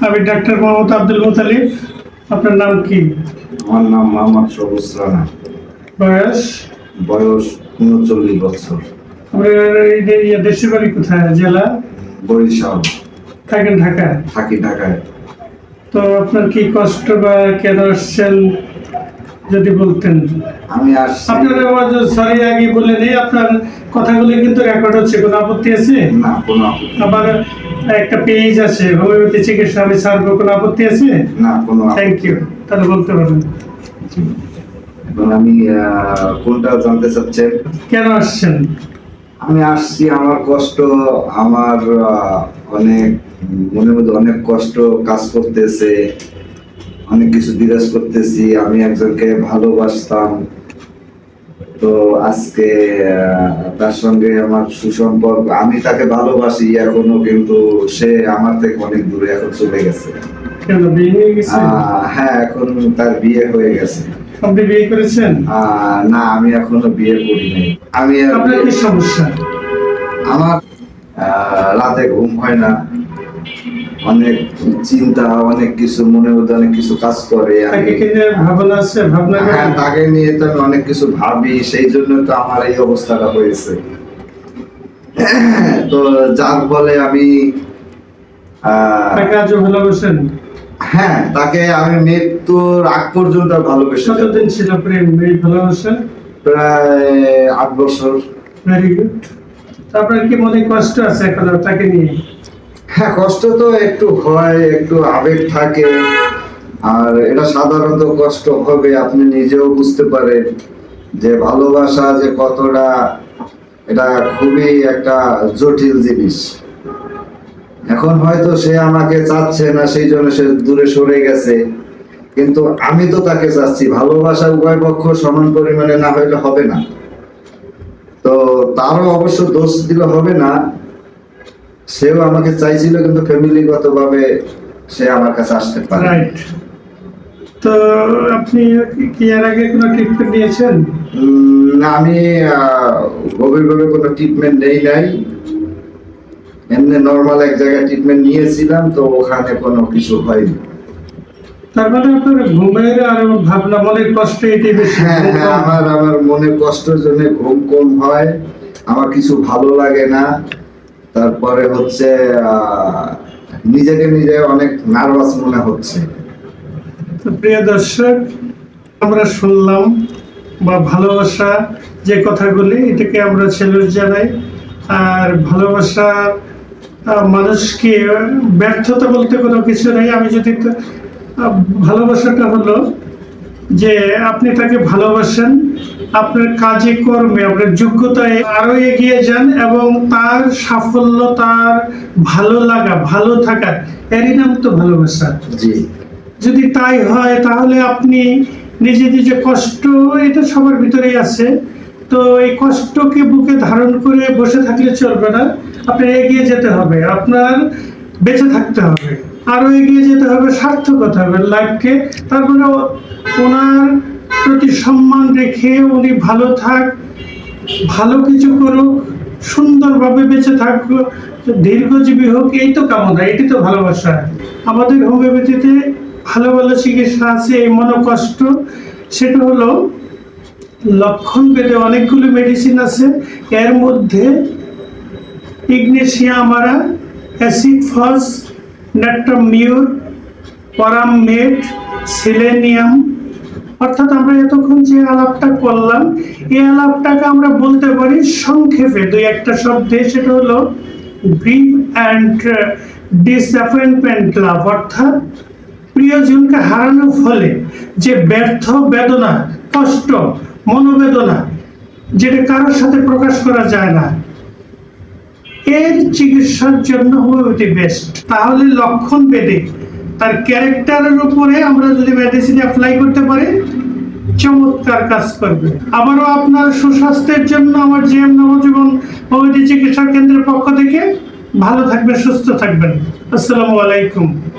আমি ডাক্তার মোহাম্মদ আব্দুল মুতালিব। আপনার নাম কি? আমার নাম মোহাম্মদ সবুজ রানা। বয়স? বয়স ৩৯ বছর। আপনার দেশের বাড়ি কোথায়? জেলা? বরিশাল। থাকেন ঢাকায়? থাকি ঢাকায়। তো আপনার কি কষ্ট বা কেন আসছেন যদি বলতেন। আমি আসছি। আপনার আওয়াজ সরি আগে বলে নেই, আপনার কথাগুলি কিন্তু রেকর্ড হচ্ছে, কোনো আপত্তি আছে? না, কোনো আপত্তি নেই। আবার একটা পেজ আছে হোমিওপ্যাথি চিকিৎসা, আমি ছাড়বো, কোনো আপত্তি আছে? না, কোনো আপত্তি থ্যাংক ইউ। তাহলে বলতে পারেন। এবং আমি কোনটা জানতে চাচ্ছেন? কেন আসছেন? আমি আসছি, আমার কষ্ট, আমার অনেক মনের মধ্যে অনেক কষ্ট কাজ করতেছে, অনেক কিছু বিরাজ করতেছি। আমি একজনকে ভালোবাসতাম, তো আজকে তার সঙ্গে আমার সুসম্পর্ক, আমি তাকে ভালোবাসি এখনো, কিন্তু সে আমার থেকে অনেক দূরে এখন চলে গেছে। কেন, বিয়ে হয়ে গেছে? হ্যাঁ, এখন তার বিয়ে হয়ে গেছে। আপনি বিয়ে করেছেন? না, আমি এখনো বিয়ে করিনি। আপনার কি সমস্যা? আমার রাতে ঘুম হয় না, অনেক চিন্তা, অনেক কিছু মনের মধ্যে অনেক কিছু কাজ করে। ভাবনা আছে, ভাবনা? হ্যাঁ, তাকে নিয়ে তো আমি অনেক কিছু ভাবি, সেই জন্য তো আমার এই অবস্থাটা হয়েছে। তো যার ফলে আমি তাকে আজও ভালোবাসেন? হ্যাঁ, তাকে আমি মৃত্যুর আগ পর্যন্ত ভালোবেসে। কতদিন ছিল প্রেম এই ভালোবাসা? প্রায় ৮ বছর। Very good. আপনার কি মনে কষ্ট আছে এখন তাকে নিয়ে? হ্যাঁ, কষ্ট তো একটু হয়, একটু আবেগ থাকে, আর এটা সাধারণত কষ্ট হবে। আপনি নিজেও বুঝতে পারেন যে ভালোবাসা যে কতটা, এটা খুবই একটা জটিল জিনিস। এখন হয়তো সে আমাকে চাচ্ছে না, সেই জন্য সে দূরে সরে গেছে, কিন্তু আমি তো তাকে চাচ্ছি। ভালোবাসা উভয় পক্ষ সমান পরিমাণে না হইলে হবে না। তো তারও অবশ্য দোষ দিলে হবে না, সেও আমাকে চাইছিল, কিন্তু ফ্যামিলিগত ভাবে সে আমার কাছে আসতে পারে। রাইট। তো আপনি কি এর আগে কোনো ট্রিটমেন্ট নিয়েছেন? না, আমি গভীরভাবে কোনো ট্রিটমেন্ট নেই নাই। এমনি নর্মাল এক জায়গায় ট্রিটমেন্ট নিয়েছিলাম, তো ওখানে কোনো কিছু হয়নি। তার মানে আপনার ঘুমের আর ভাবনা, মনের কষ্ট এটাই বেশি? হ্যাঁ, আমার মনের কষ্টের জন্য ঘুম কম হয়, আমার কিছু ভালো লাগে না। তারপরে হচ্ছে নিজেকে নিজে অনেক নার্ভাস মনে হচ্ছে। তো প্রিয় দর্শক, আমরা শুনলাম বা ভালোবাসা যে কথাগুলি, এটাকে আমরা সেলুট জানাই। আর ভালোবাসা মানুষকে ব্যর্থতা বলতে কোনো কিছু নেই। আমি যদি ভালোবাসাটা হলো যে আপনি তাকে ভালোবাসেন, আপনার কাজে কর্মে, আপনার যোগ্যতায় আরো এগিয়ে যান, এবং তার সাফল্য, তার ভালো লাগা, ভালো থাকা, এরই নাম তো ভালোবাসা। জি। যদি তাই হয় তাহলে আপনি নিজে নিজে কষ্ট, এটা সবার ভিতরেই আছে, তো এই কষ্টকে বুকে ধারণ করে বসে থাকলে চলবে না। আপনার এগিয়ে যেতে হবে, আপনার বেঁচে থাকতে হবে, আরো এগিয়ে যেতে হবে, সার্থকতা হবে লাইফকে। তারপরে ওনার প্রতি সম্মান রেখে উনি ভালো থাক, ভালো কিছু করুক, সুন্দরভাবে বেঁচে থাকুক, দীর্ঘজীবী হোক, এই তো কামনা, এটি তো ভালোবাসা। আমাদের হোমিওপ্যাথিতে ভালো ভালো চিকিৎসা আছে এই মনোকষ্ট। সেটা হলো লক্ষণ ভেদে অনেকগুলো মেডিসিন আছে, এর মধ্যে Ignatia amara, acid phos, natrum mur, পরাম মেড, সিলেনিয়াম। অর্থাৎ আমরা এতক্ষণ যে আলাপটা করলাম, এই আলাপটাকে আমরা বলতে পারি সংক্ষেপে দুই একটা শব্দে, সেটা হলো গ্রিফ অ্যান্ড ডিসঅ্যাপয়েন্টমেন্ট লাভ। অর্থাৎ প্রিয়জনকে হারানোর ফলে যে ব্যর্থ বেদনা, কষ্ট, মনোবেদনা, যেটা কারোর সাথে প্রকাশ করা যায় না, এর চিকিৎসার জন্য হোমিওপ্যাথি বেস্ট। তাহলে লক্ষণ ভেদে তার ক্যারেক্টারের উপরে আমরা যদি মেডিসিন অ্যাপ্লাই করতে পারি, চমৎকার কাজ করবে। আবারও আপনার সুস্বাস্থ্যের জন্য আমার জিএম নবজীবন হোমিওপ্যাথি চিকিৎসা কেন্দ্রের পক্ষ থেকে ভালো থাকবেন, সুস্থ থাকবেন। আসসালামু আলাইকুম।